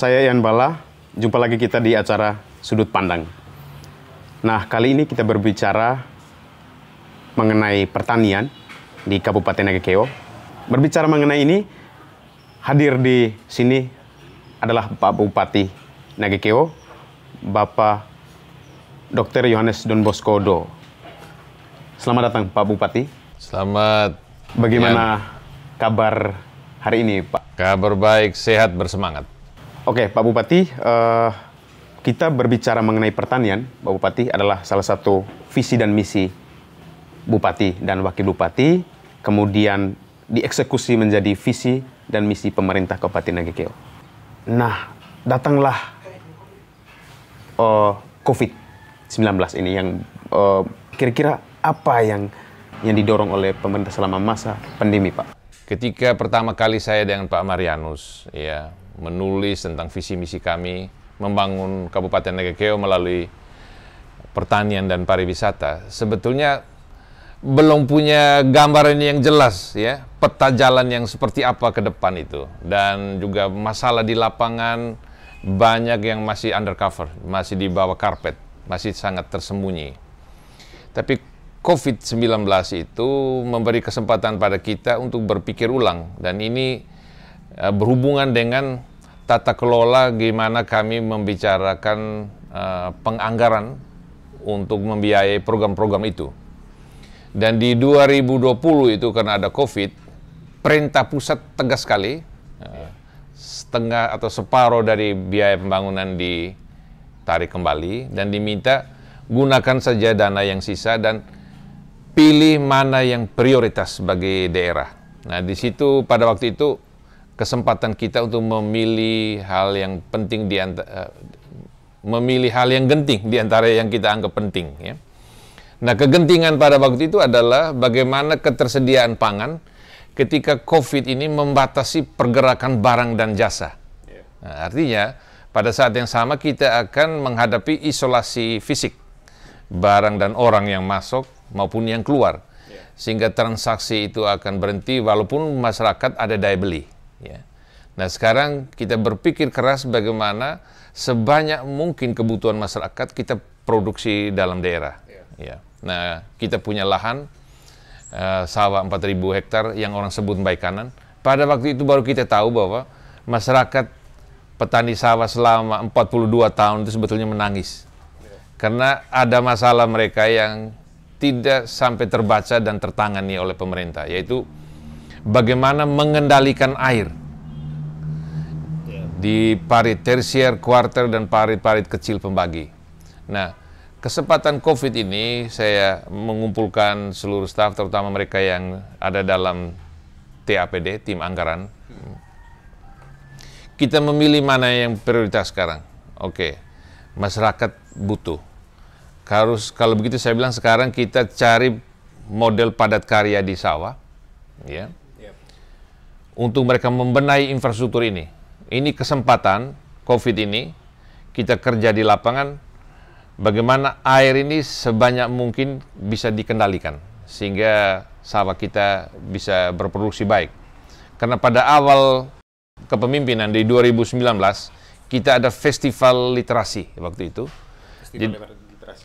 saya Ian Bala. Jumpa lagi kita di acara Sudut Pandang. Nah, kali ini kita berbicara mengenai pertanian di Kabupaten Nagekeo. Berbicara mengenai ini, hadir di sini adalah Pak Bupati Nagekeo, Bapak Dr. Yohanes Don Bosco Do. Selamat datang Pak Bupati. Selamat. Bagaimana kabar hari ini, Pak? Kabar baik, sehat, bersemangat. Oke, Pak Bupati, kita berbicara mengenai pertanian. Pak Bupati adalah salah satu visi dan misi Bupati dan Wakil Bupati, kemudian dieksekusi menjadi visi dan misi pemerintah Kabupaten Nagekeo. Nah, datanglah COVID-19 ini yang kira-kira apa yang didorong oleh pemerintah selama masa pandemi, Pak? Ketika pertama kali saya dengan Pak Marianus menulis tentang visi misi kami membangun Kabupaten Nagekeo melalui pertanian dan pariwisata, sebetulnya belum punya gambaran yang jelas, peta jalan yang seperti apa ke depan itu, dan juga masalah di lapangan banyak yang masih undercover, masih di bawah karpet, masih sangat tersembunyi. Tapi COVID-19 itu memberi kesempatan pada kita untuk berpikir ulang, dan ini berhubungan dengan tata kelola gimana kami membicarakan penganggaran untuk membiayai program-program itu. Dan di 2020 itu karena ada COVID, perintah pusat tegas sekali, setengah atau separuh dari biaya pembangunan ditarik kembali dan diminta gunakan saja dana yang sisa dan pilih mana yang prioritas bagi daerah. Nah, di situ pada waktu itu kesempatan kita untuk memilih hal yang penting memilih hal yang genting di antara yang kita anggap penting. Nah, kegentingan pada waktu itu adalah bagaimana ketersediaan pangan ketika COVID ini membatasi pergerakan barang dan jasa. Nah, artinya pada saat yang sama kita akan menghadapi isolasi fisik barang dan orang yang masuk maupun yang keluar, sehingga transaksi itu akan berhenti walaupun masyarakat ada daya beli. Nah, sekarang kita berpikir keras bagaimana sebanyak mungkin kebutuhan masyarakat kita produksi dalam daerah. Nah, kita punya lahan sawah 4.000 hektar yang orang sebut baik kanan. Pada waktu itu baru kita tahu bahwa masyarakat petani sawah selama 42 tahun itu sebetulnya menangis. Karena ada masalah mereka yang tidak sampai terbaca dan tertangani oleh pemerintah, yaitu bagaimana mengendalikan air di parit tersier, kuarter, dan parit-parit kecil pembagi. Nah, kesempatan COVID ini saya mengumpulkan seluruh staf, terutama mereka yang ada dalam TAPD, tim anggaran. Kita memilih mana yang prioritas sekarang. Oke, masyarakat butuh. Kalau begitu saya bilang sekarang kita cari model padat karya di sawah, untuk mereka membenahi infrastruktur ini. Ini kesempatan COVID ini kita kerja di lapangan, bagaimana air ini sebanyak mungkin bisa dikendalikan sehingga sawah kita bisa berproduksi baik. Karena pada awal kepemimpinan di 2019 kita ada festival literasi waktu itu.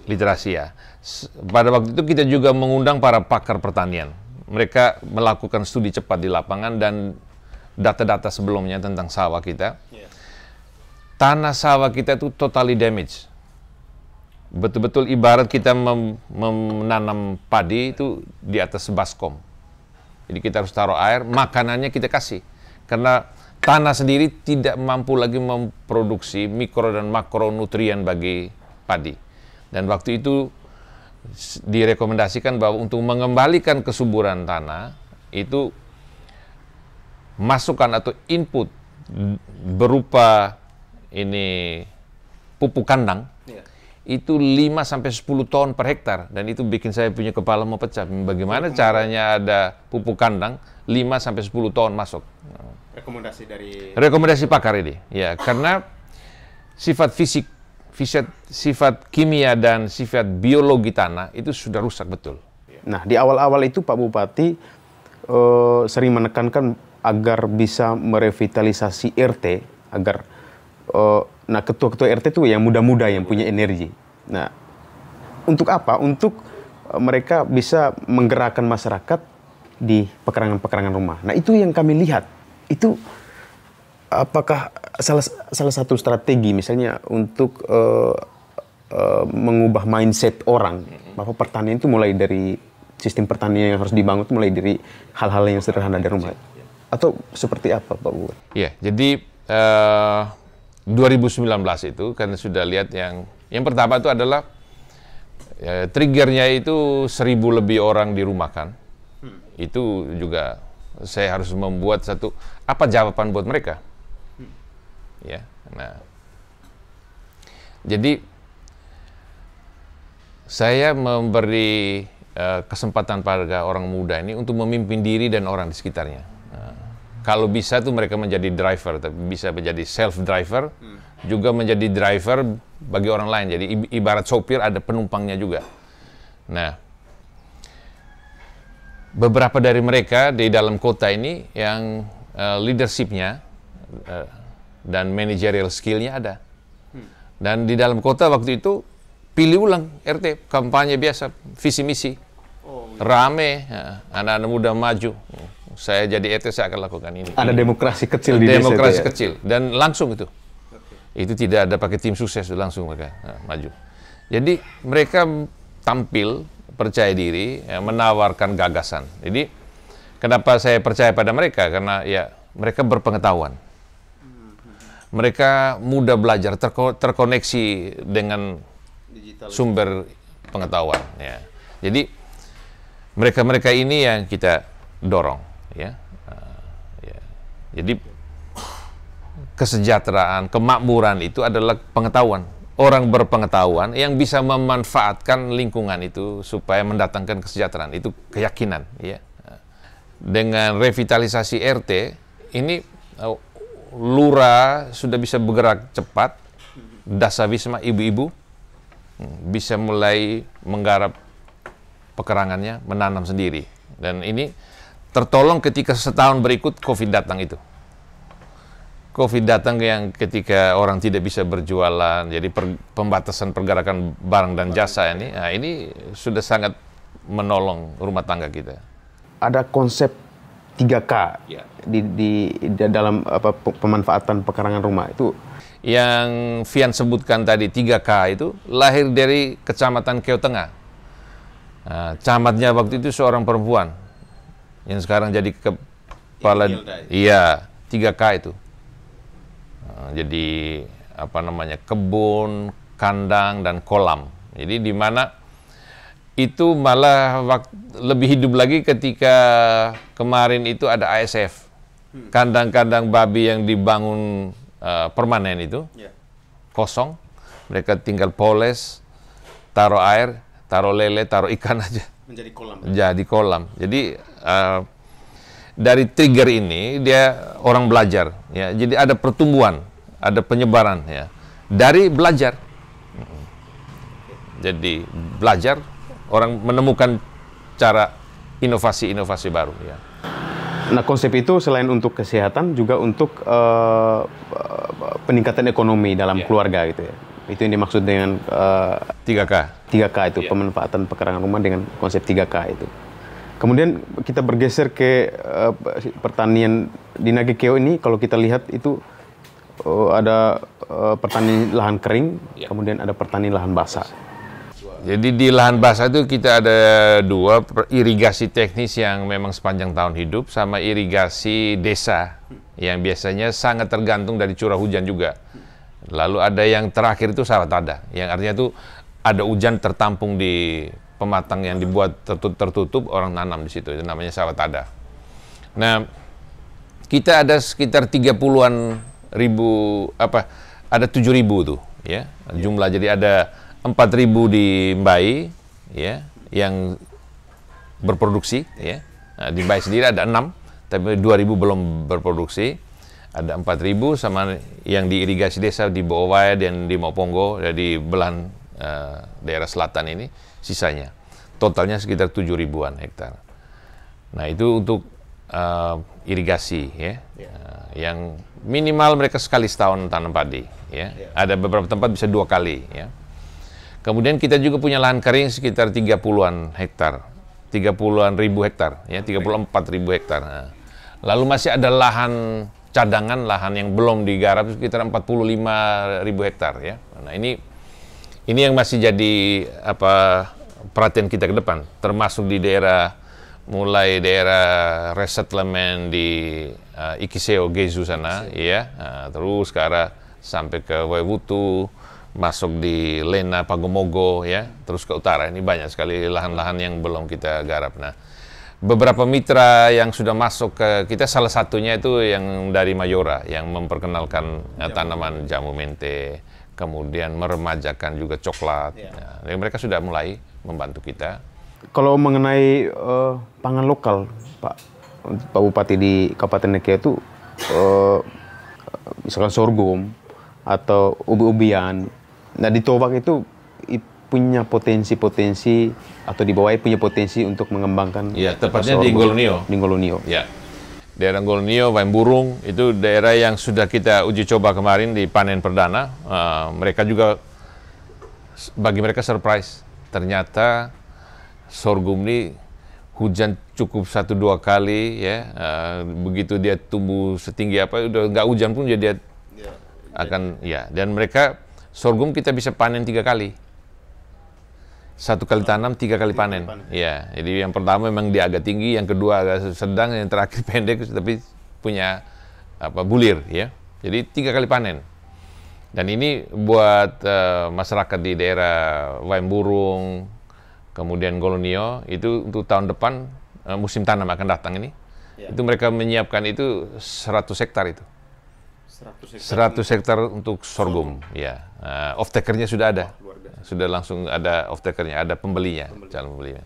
Literasi ya. Pada waktu itu kita juga mengundang para pakar pertanian. Mereka melakukan studi cepat di lapangan dan data-data sebelumnya tentang sawah kita. Tanah sawah kita itu totally damaged. Betul-betul ibarat kita menanam padi itu di atas baskom. Jadi kita harus taruh air, makanannya kita kasih. Karena tanah sendiri tidak mampu lagi memproduksi mikro dan makronutrien bagi padi. Dan waktu itu direkomendasikan bahwa untuk mengembalikan kesuburan tanah itu masukan atau input berupa ini pupuk kandang itu 5-10 ton per hektar, dan itu bikin saya punya kepala mau pecah. Bagaimana caranya ada pupuk kandang 5-10 ton masuk? Rekomendasi pakar ini, karena sifat fisik, sifat kimia dan sifat biologi tanah itu sudah rusak betul. Nah, di awal-awal itu Pak Bupati sering menekankan agar bisa merevitalisasi RT, agar nah ketua-ketua RT itu yang muda-muda yang punya energi. Nah, untuk apa? Untuk mereka bisa menggerakkan masyarakat di pekarangan-pekarangan rumah. Nah, itu yang kami lihat. Itu apakah salah satu strategi misalnya untuk mengubah mindset orang bahwa pertanian itu mulai dari sistem pertanian yang harus dibangun itu mulai dari hal-hal yang sederhana di rumah. Atau seperti apa, Pak Bu? Iya, jadi 2019 itu kan sudah lihat yang pertama itu adalah triggernya itu 1.000 lebih orang dirumahkan. Itu juga saya harus membuat satu apa jawaban buat mereka. Ya, nah, jadi saya memberi kesempatan pada orang muda ini untuk memimpin diri dan orang di sekitarnya. Kalau bisa tuh mereka menjadi driver, tapi bisa menjadi self-driver, juga menjadi driver bagi orang lain. Jadi ibarat sopir ada penumpangnya juga. Nah, beberapa dari mereka di dalam kota ini yang leadership-nya dan managerial skill-nya ada. Dan di dalam kota waktu itu pilih ulang RT, kampanye biasa, visi misi. Rame, anak-anak muda maju. Saya jadi RT, saya akan lakukan ini. Ada demokrasi kecil di desa. Demokrasi kecil dan langsung itu. Itu tidak ada pakai tim sukses, langsung mereka maju. Jadi mereka tampil percaya diri, menawarkan gagasan. Jadi kenapa saya percaya pada mereka? Karena ya mereka berpengetahuan. Mereka mudah belajar, terkoneksi dengan sumber pengetahuan. Ya. Jadi mereka ini yang kita dorong. Ya. Ya. Jadi kesejahteraan, kemakmuran itu adalah pengetahuan. Orang berpengetahuan yang bisa memanfaatkan lingkungan itu supaya mendatangkan kesejahteraan. Itu keyakinan. Ya. Dengan revitalisasi RT, ini lurah sudah bisa bergerak cepat, Dasawisma ibu-ibu bisa mulai menggarap pekarangannya, menanam sendiri. Dan ini tertolong ketika setahun berikut COVID datang itu. COVID datang yang ketika orang tidak bisa berjualan, jadi pembatasan pergerakan barang dan jasa ini, nah ini sudah sangat menolong rumah tangga kita. Ada konsep 3K ya. di dalam pemanfaatan pekarangan rumah itu. Yang Fian sebutkan tadi 3K itu lahir dari Kecamatan Kew Tengah. Nah, camatnya waktu itu seorang perempuan yang sekarang jadi kepala, iya 3K itu. Nah, jadi apa namanya, kebun, kandang dan kolam. Jadi di mana itu malah lebih hidup lagi ketika kemarin itu ada ASF, kandang-kandang babi yang dibangun permanen itu kosong, mereka tinggal poles, taruh air, taruh lele, taruh ikan aja. Menjadi kolam. Jadi kolam. Jadi dari trigger ini dia orang belajar, ya. Jadi ada pertumbuhan, ada penyebaran, ya. Dari belajar. Jadi belajar, orang menemukan cara inovasi-inovasi baru, ya. Nah, konsep itu selain untuk kesehatan juga untuk peningkatan ekonomi dalam keluarga gitu ya. Itu yang dimaksud dengan 3K. 3K itu, pemanfaatan pekarangan rumah dengan konsep 3K itu. Kemudian kita bergeser ke pertanian di Nagekeo ini, kalau kita lihat itu ada pertanian lahan kering, kemudian ada pertanian lahan basah. Jadi di lahan basah itu kita ada dua, irigasi teknis yang memang sepanjang tahun hidup, sama irigasi desa yang biasanya sangat tergantung dari curah hujan juga. Lalu ada yang terakhir itu sawatada, yang artinya itu ada hujan tertampung di pematang yang dibuat tertutup, orang nanam di situ, itu namanya sawatada. Nah, kita ada sekitar 30-an ribu, ada 7.000 tuh, ya, jumlah. Jadi ada 4.000 di Mbai, ya, yang berproduksi, ya. Nah, di Mbai sendiri ada 6, tapi 2.000 belum berproduksi. Ada 4.000 sama yang diirigasi desa di Bowai dan di Mopongo, di belahan daerah selatan ini, sisanya. Totalnya sekitar 7.000-an hektar. Nah, itu untuk irigasi, ya, yang minimal mereka sekali setahun tanam padi, ya. Ada beberapa tempat bisa 2 kali, ya. Kemudian kita juga punya lahan kering sekitar 30-an hektar, 30-an ribu hektar, ya, 34.000 hektar. Nah, lalu masih ada lahan cadangan, lahan yang belum digarap sekitar 45.000 hektar, ya. Nah, ini yang masih jadi perhatian kita ke depan, termasuk di mulai daerah resettlement di Ikiseo, Gezu sana, ya, terus ke arah sampai ke Waiwutu, masuk di Lena, Pagomogo, ya, terus ke utara. Ini banyak sekali lahan-lahan yang belum kita garap. Nah, beberapa mitra yang sudah masuk ke kita, salah satunya itu yang dari Mayora, yang memperkenalkan tanaman jamu mente, kemudian meremajakan juga coklat. Nah, mereka sudah mulai membantu kita. Kalau mengenai pangan lokal, Pak Bupati di Kabupaten Nekeo itu, misalkan sorghum atau ubi-ubian. Nah, di Toba itu punya potensi atau di bawah punya potensi untuk mengembangkan. Ya, tepatnya di Golonio. Di Golonio. Ya. Daerah Golonio, Waimburung, itu daerah yang sudah kita uji coba kemarin di panen perdana. Mereka juga, bagi mereka surprise. Ternyata sorghum ini hujan cukup 1-2 kali, ya. Begitu dia tumbuh setinggi udah nggak hujan pun dia akan, ya. Dan mereka sorghum kita bisa panen 3 kali. 1 kali tanam, 3 kali panen. Ya, jadi yang pertama memang dia agak tinggi, yang kedua agak sedang, yang terakhir pendek, tapi punya bulir, ya. Jadi 3 kali panen. Dan ini buat masyarakat di daerah Waimburung, kemudian Golonio, itu untuk tahun depan, musim tanam akan datang ini, itu mereka menyiapkan itu 100 hektar itu. 100 hektar untuk sorghum, ya. Off-takernya sudah ada. Sudah langsung ada off-takernya, ada pembelinya, calon pembelinya.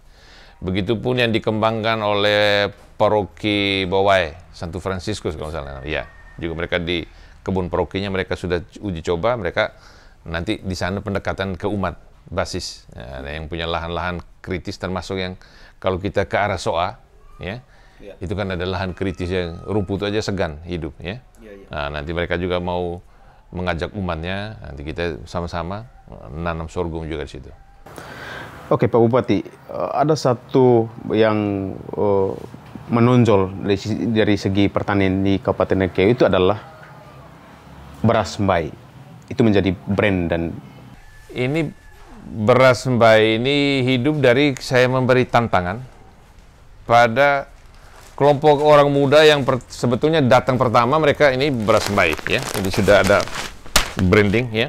Begitupun yang dikembangkan oleh paroki Bawai, Santo Franciscus kalau salah. Ya, juga mereka di kebun parokinya mereka sudah uji coba, mereka nanti di sana pendekatan ke umat basis. Ada yang punya lahan-lahan kritis, termasuk yang kalau kita ke arah Soa, ya. Itu kan ada lahan kritis yang rumput aja segan hidup, ya. Nah, nanti mereka juga mau mengajak umatnya, nanti kita sama-sama nanam sorghum juga di situ. Oke, Pak Bupati, ada satu yang menonjol dari segi pertanian di Kabupaten Nekeo itu adalah beras Mbai. Itu menjadi brand dan ini beras Mbai ini hidup dari saya memberi tantangan pada kelompok orang muda yang sebetulnya datang pertama, mereka ini beras Mbai, ya. Ini sudah ada branding, ya.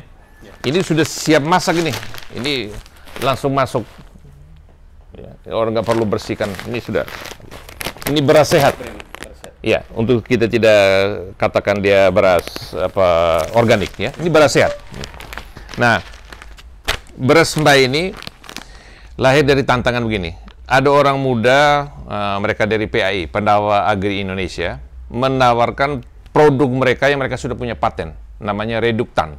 Ini sudah siap masak ini. Ini langsung masuk. Ya, orang nggak perlu bersihkan. Ini sudah. Ini beras sehat. Ya, untuk kita tidak katakan dia beras organik, ya. Ini beras sehat. Nah, beras Mbai ini lahir dari tantangan begini. Ada orang muda, mereka dari PAI, Pendawa Agri Indonesia, menawarkan produk mereka yang mereka sudah punya paten, namanya Reduktan.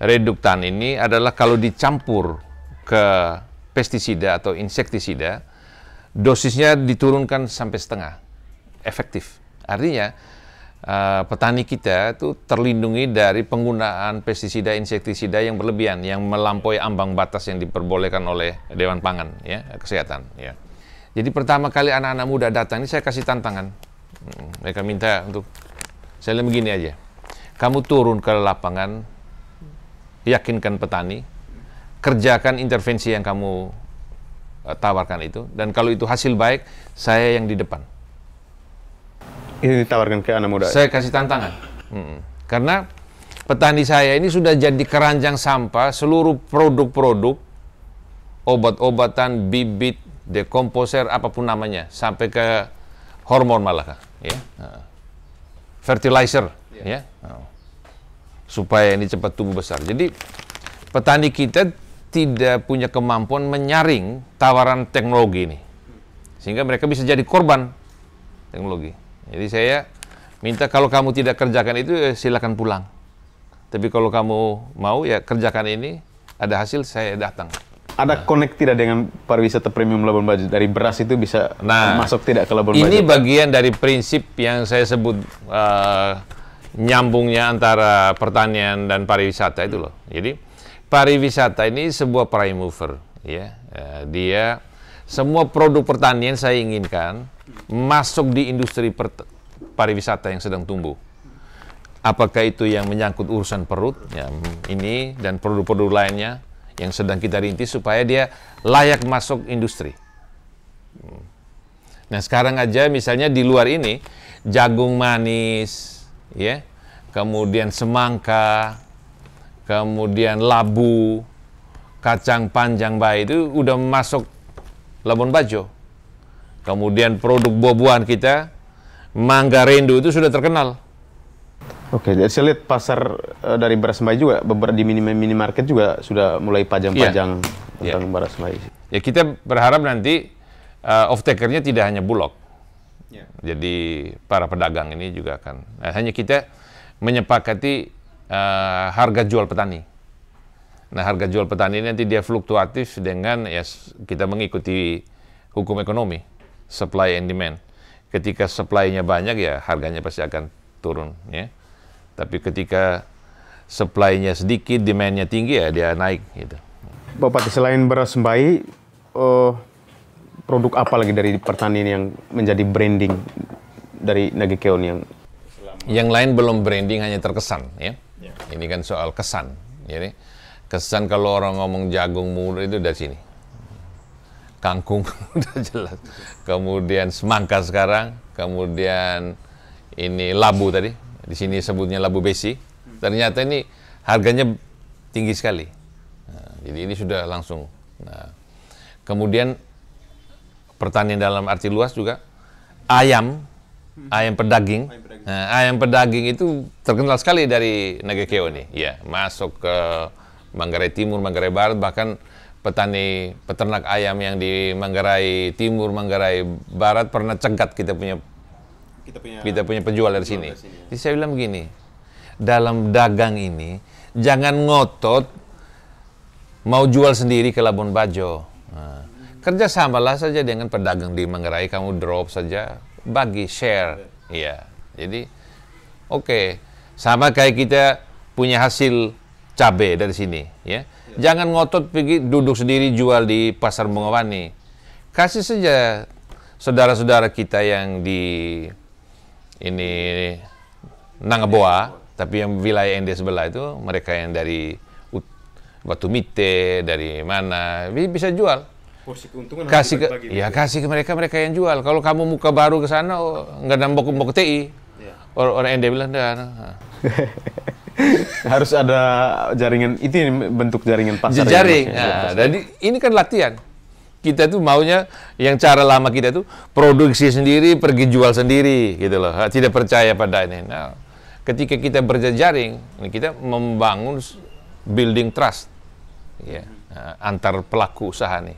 Reduktan ini adalah kalau dicampur ke pestisida atau insektisida, dosisnya diturunkan sampai setengah, efektif. Artinya, petani kita itu terlindungi dari penggunaan pestisida, insektisida yang berlebihan, yang melampaui ambang batas yang diperbolehkan oleh Dewan Pangan, ya, Kesehatan. Ya. Jadi pertama kali anak-anak muda datang, ini saya kasih tantangan. Mereka minta untuk, saya bilang begini aja, kamu turun ke lapangan, yakinkan petani, kerjakan intervensi yang kamu tawarkan itu, dan kalau itu hasil baik, saya yang di depan. Ini ditawarkan ke anak muda. Saya kasih tantangan. Karena petani saya ini sudah jadi keranjang sampah seluruh produk-produk, obat-obatan, bibit, dekomposer, apapun namanya, sampai ke hormon malah, ya. Fertilizer, ya. Supaya ini cepat tumbuh besar. Jadi petani kita tidak punya kemampuan menyaring tawaran teknologi ini. Sehingga mereka bisa jadi korban teknologi. Jadi saya minta kalau kamu tidak kerjakan itu, silakan pulang. Tapi kalau kamu mau, ya kerjakan ini, ada hasil, saya datang. Ada connect tidak dengan pariwisata premium Labuan Bajo? Dari beras itu bisa masuk tidak ke Labuan Bajo? Ini bagian dari prinsip yang saya sebut nyambungnya antara pertanian dan pariwisata itu loh. Jadi pariwisata ini sebuah prime mover, ya. Dia semua produk pertanian saya inginkan masuk di industri pariwisata yang sedang tumbuh. Apakah itu yang menyangkut urusan perut, ya, ini dan produk-produk lainnya yang sedang kita rintis supaya dia layak masuk industri. Nah sekarang aja misalnya di luar ini jagung manis, ya, kemudian semangka, kemudian labu, kacang panjang bayi itu udah masuk Labuan Bajo. Kemudian produk buah-buahan kita, mangga Rendo itu sudah terkenal. Oke, jadi saya lihat pasar dari beras bayi juga, beberapa di minimarket juga sudah mulai pajang-pajang tentang beras bayi. Ya kita berharap nanti off-taker-nya tidak hanya Bulog. Jadi para pedagang ini juga akan, hanya kita menyepakati harga jual petani. Nah, harga jual petani nanti dia fluktuatif dengan ya kita mengikuti hukum ekonomi, supply and demand. Ketika supply-nya banyak ya harganya pasti akan turun, ya. Tapi ketika supply-nya sedikit, demand-nya tinggi ya dia naik gitu. Bapak, selain beras bayi, produk apa lagi dari pertanian yang menjadi branding dari Nagekeon yang lain belum branding, hanya terkesan, ya. Ini kan soal kesan, jadi kesan kalau orang ngomong jagung muda itu dari sini. Kangkung udah jelas. Kemudian semangka sekarang, kemudian ini labu tadi. Di sini sebutnya labu besi. Ternyata ini harganya tinggi sekali. Nah, jadi ini sudah langsung. Nah, kemudian pertanian dalam arti luas juga ayam pedaging. Nah, ayam pedaging itu terkenal sekali dari Nagekeon nih. Ya, masuk ke Manggarai Timur, Manggarai Barat, bahkan peternak ayam yang di Manggarai Timur, Manggarai Barat pernah cegat kita punya penjual dari sini. Jadi saya bilang begini, dalam dagang ini jangan ngotot mau jual sendiri ke Labuan Bajo. Nah, kerjasamalah saja dengan pedagang di Manggarai, kamu drop saja, bagi share, iya. Jadi oke, sama kayak kita punya hasil cabai dari sini, ya. Jangan ngotot pergi duduk sendiri jual di Pasar Bungawani. Kasih saja saudara-saudara kita yang di ini Nangaboa, tapi yang wilayah ND sebelah itu, mereka yang dari Batu Mite, dari mana, bisa jual. Kasih ke mereka yang jual. Kalau kamu muka baru ke sana, nggak nambah TI. Orang ND bilang, nah. Harus ada jaringan, itu bentuk jaringan pasar. Jejaring. Nah, jadi ini kan latihan. Kita tuh maunya yang cara lama kita tuh produksi sendiri, pergi jual sendiri, gitu loh. Tidak percaya pada ini. Nah, ketika kita berjejaring, kita membangun building trust, ya, antar pelaku usaha nih.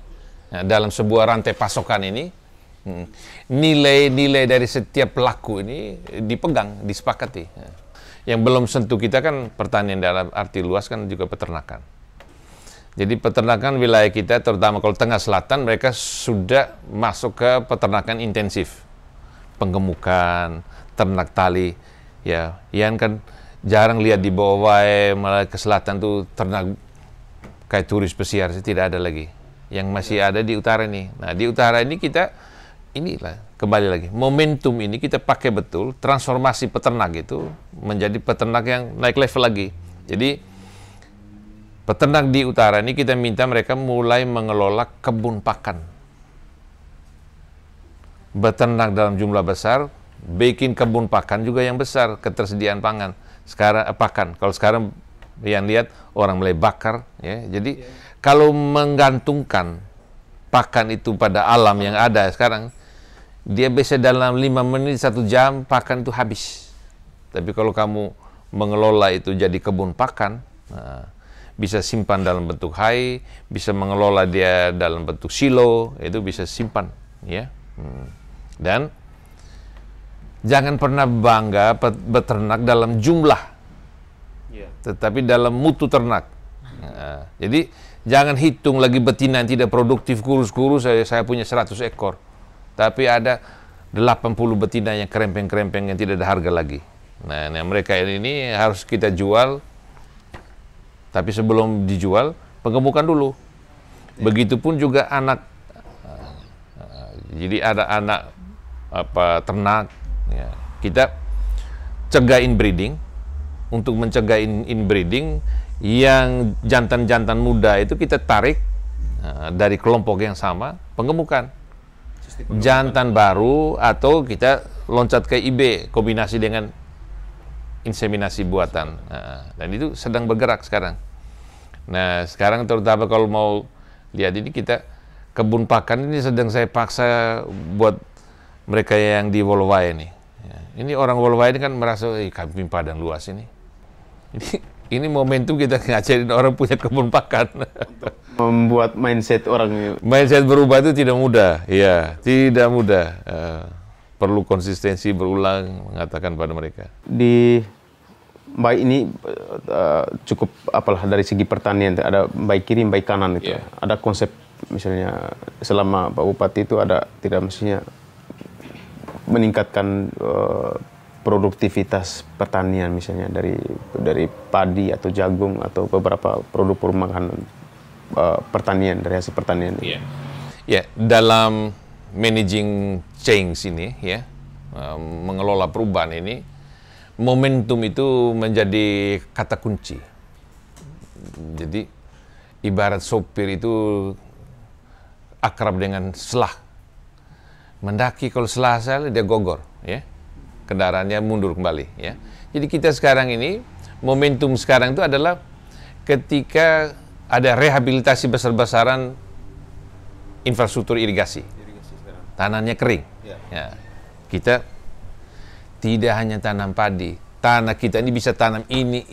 Nah, dalam sebuah rantai pasokan ini, nilai-nilai dari setiap pelaku ini dipegang, disepakati. Yang belum sentuh kita kan pertanian dalam arti luas kan juga peternakan. Jadi peternakan wilayah kita, terutama kalau tengah selatan, mereka sudah masuk ke peternakan intensif. Penggemukan, ternak tali, ya, yang kan jarang lihat di bawah malah ke selatan tuh ternak kayak turis pesiar, tidak ada lagi. Yang masih ada di utara nih. Nah di utara ini kita, inilah kembali lagi, momentum ini kita pakai betul, transformasi peternak itu menjadi peternak yang naik level lagi. Jadi peternak di utara ini kita minta mereka mulai mengelola kebun pakan. Beternak dalam jumlah besar, bikin kebun pakan juga yang besar, ketersediaan pangan. Sekarang pakan, kalau sekarang yang lihat orang mulai bakar, ya. Jadi kalau menggantungkan pakan itu pada alam yang ada sekarang, dia bisa dalam 5 menit, 1 jam, pakan itu habis. Tapi kalau kamu mengelola itu jadi kebun pakan, nah, bisa simpan dalam bentuk hai, bisa mengelola dia dalam bentuk silo, itu bisa simpan, ya. Dan jangan pernah bangga beternak dalam jumlah, tetapi dalam mutu ternak. Nah, jadi Jangan hitung lagi betina yang tidak produktif, kurus-kurus, saya punya 100 ekor. Tapi ada 80 betina yang kerempeng-kerempeng yang tidak ada harga lagi. Nah, mereka ini harus kita jual, tapi sebelum dijual, penggemukan dulu. Begitupun juga anak. Jadi ada anak ternak, ya. Kita cegah inbreeding. Untuk mencegah inbreeding, yang jantan-jantan muda itu kita tarik dari kelompok yang sama, penggemukan. Jantan baru atau kita loncat ke IB, kombinasi dengan inseminasi buatan. Dan itu sedang bergerak sekarang. Nah, sekarang terutama kalau mau lihat ini, kita kebun pakan ini sedang saya paksa buat mereka yang di Wolowai ini. Ini orang Wolowai ini kan merasa, kambing padang luas ini. Ini momentum kita ngajarin orang punya kebun pakan. Membuat mindset orang. Mindset berubah itu tidak mudah, ya, tidak mudah. Perlu konsistensi berulang mengatakan pada mereka. Di baik ini cukup apalah dari segi pertanian, ada baik kiri, baik kanan itu. Yeah. Ada konsep misalnya selama Pak Bupati itu ada tidak mestinya meningkatkan produktivitas pertanian misalnya dari padi atau jagung atau beberapa produk perumahan pertanian dari hasil pertanian. Yeah. Ya, dalam managing change ini, ya, mengelola perubahan ini, momentum itu menjadi kata kunci. Jadi ibarat sopir itu akrab dengan selah. Mendaki kalau selah salah dia gogor, ya. Kendaraannya mundur kembali, ya. Jadi kita sekarang ini, momentum sekarang itu adalah ketika ada rehabilitasi besar-besaran infrastruktur irigasi. Tanahnya kering. Ya. Kita tidak hanya tanam padi, tanah kita ini bisa tanam ini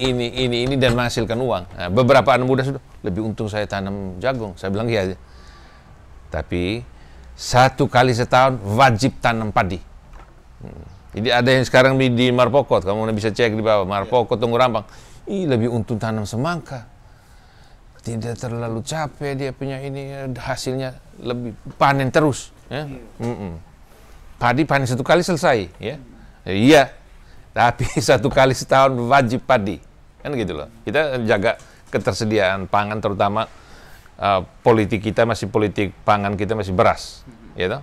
dan menghasilkan uang. Nah, beberapa anak muda sudah, lebih untung saya tanam jagung. Saya bilang iya. Tapi 1 kali setahun wajib tanam padi. Jadi ada yang sekarang di Marpokot, kamu bisa cek di bawah, Marpokot, Tunggu Rampang. Lebih untung tanam semangka. Tidak terlalu capek dia punya ini, hasilnya lebih panen terus. Ya? Padi panen 1 kali selesai. Ya? Iya, tapi 1 kali setahun wajib padi. Kan gitu loh. Kita jaga ketersediaan pangan, terutama politik kita masih politik pangan kita masih beras. Gitu?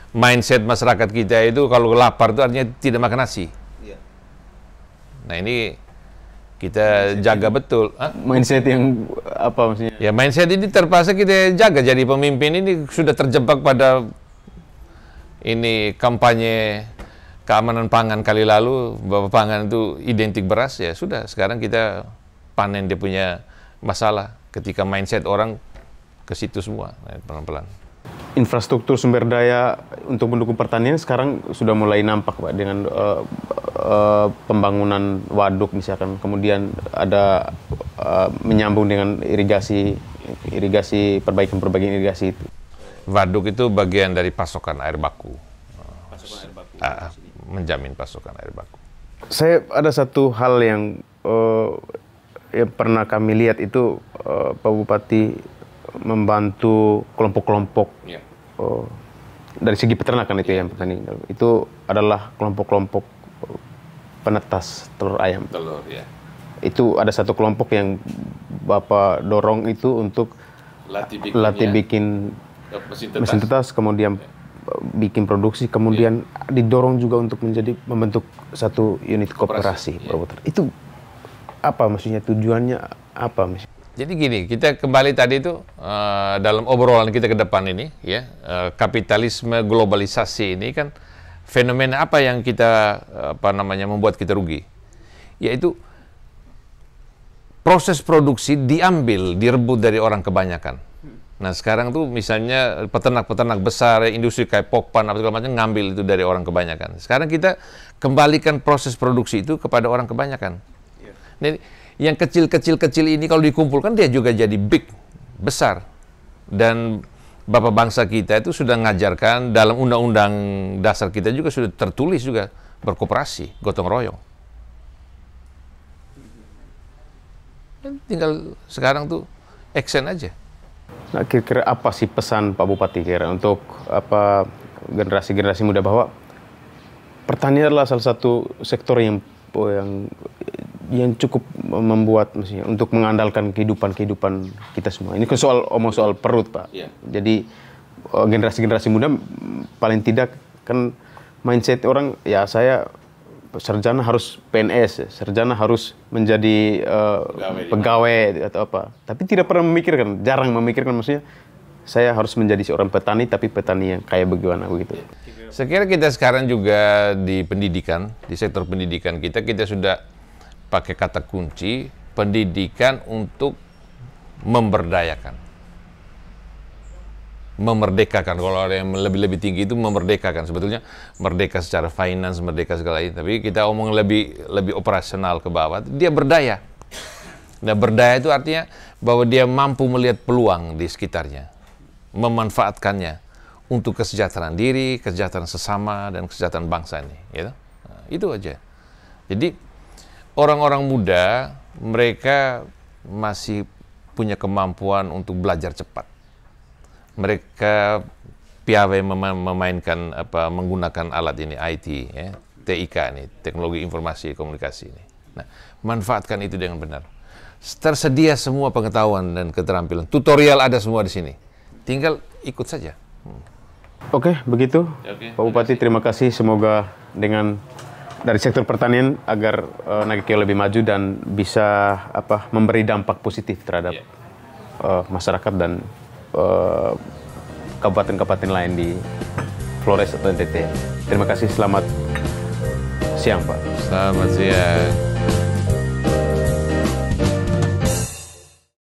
Mindset masyarakat kita itu kalau lapar itu artinya tidak makan nasi. Nah ini kita jaga betul. Mindset yang apa maksudnya? Ya mindset ini terpaksa kita jaga. Jadi pemimpin ini sudah terjebak pada ini kampanye keamanan pangan kali lalu, bahwa pangan itu identik beras, ya sudah. Sekarang kita panen dia punya masalah. Ketika mindset orang ke situ semua, pelan-pelan. Infrastruktur sumber daya untuk mendukung pertanian sekarang sudah mulai nampak, Pak, dengan pembangunan waduk misalkan, kemudian ada menyambung dengan irigasi, perbaikan irigasi itu. Waduk itu bagian dari pasokan air baku. Menjamin pasokan air baku. Saya ada satu hal yang pernah kami lihat itu Pak Bupati membantu kelompok-kelompok dari segi peternakan itu yang petani. Itu adalah kelompok-kelompok penetas telur ayam. Telur, ya. Itu ada satu kelompok yang Bapak dorong itu untuk latih bikin mesin tetas, kemudian bikin produksi, kemudian didorong juga untuk membentuk satu unit koperasi. Itu apa maksudnya, tujuannya apa maksudnya? Jadi gini, kita kembali tadi itu dalam obrolan kita ke depan ini, ya, kapitalisme globalisasi ini kan fenomena apa yang kita membuat kita rugi, yaitu proses produksi direbut dari orang kebanyakan. Nah sekarang tuh misalnya peternak-peternak besar, industri kayak Pokpan apa segala macam ngambil itu dari orang kebanyakan. Sekarang kita kembalikan proses produksi itu kepada orang kebanyakan. Jadi yang kecil-kecil ini kalau dikumpulkan dia juga jadi besar. Dan Bapak bangsa kita itu sudah mengajarkan dalam undang-undang dasar kita juga sudah tertulis juga berkoperasi, gotong royong. Tinggal sekarang tuh action aja. Nah, kira-kira apa sih pesan Pak Bupati kira untuk apa generasi-generasi muda bahwa pertanian adalah salah satu sektor yang cukup membuat maksudnya untuk mengandalkan kehidupan kita semua. Ini kan soal perut, Pak. Iya. Jadi generasi-generasi muda paling tidak kan mindset orang ya saya sarjana harus PNS, sarjana harus menjadi pegawai atau apa. Tapi tidak pernah memikirkan, jarang memikirkan maksudnya saya harus menjadi seorang petani tapi petani yang kayak bagaimana begitu. Saya kira kita sekarang juga di pendidikan, di sektor pendidikan kita sudah pakai kata kunci pendidikan untuk memberdayakan. Memerdekakan, kalau ada yang lebih tinggi itu memerdekakan. Sebetulnya merdeka secara finance, merdeka segala itu. Tapi kita omong lebih operasional ke bawah, dia berdaya. Nah, berdaya itu artinya bahwa dia mampu melihat peluang di sekitarnya, memanfaatkannya untuk kesejahteraan diri, kesejahteraan sesama, dan kesejahteraan bangsa ini. Gitu? Nah, itu aja. Jadi orang-orang muda, mereka masih punya kemampuan untuk belajar cepat. Mereka piawai memainkan menggunakan alat ini, IT, ya, TIK ini, teknologi informasi komunikasi ini. Nah, manfaatkan itu dengan benar. Tersedia semua pengetahuan dan keterampilan. Tutorial ada semua di sini. Tinggal ikut saja. Oke, begitu. Pak Bupati, terima kasih. Semoga dengan dari sektor pertanian agar Nagekeo lebih maju dan bisa memberi dampak positif terhadap masyarakat dan kabupaten-kabupaten lain di Flores atau NTT. Terima kasih, selamat siang Pak. Selamat siang.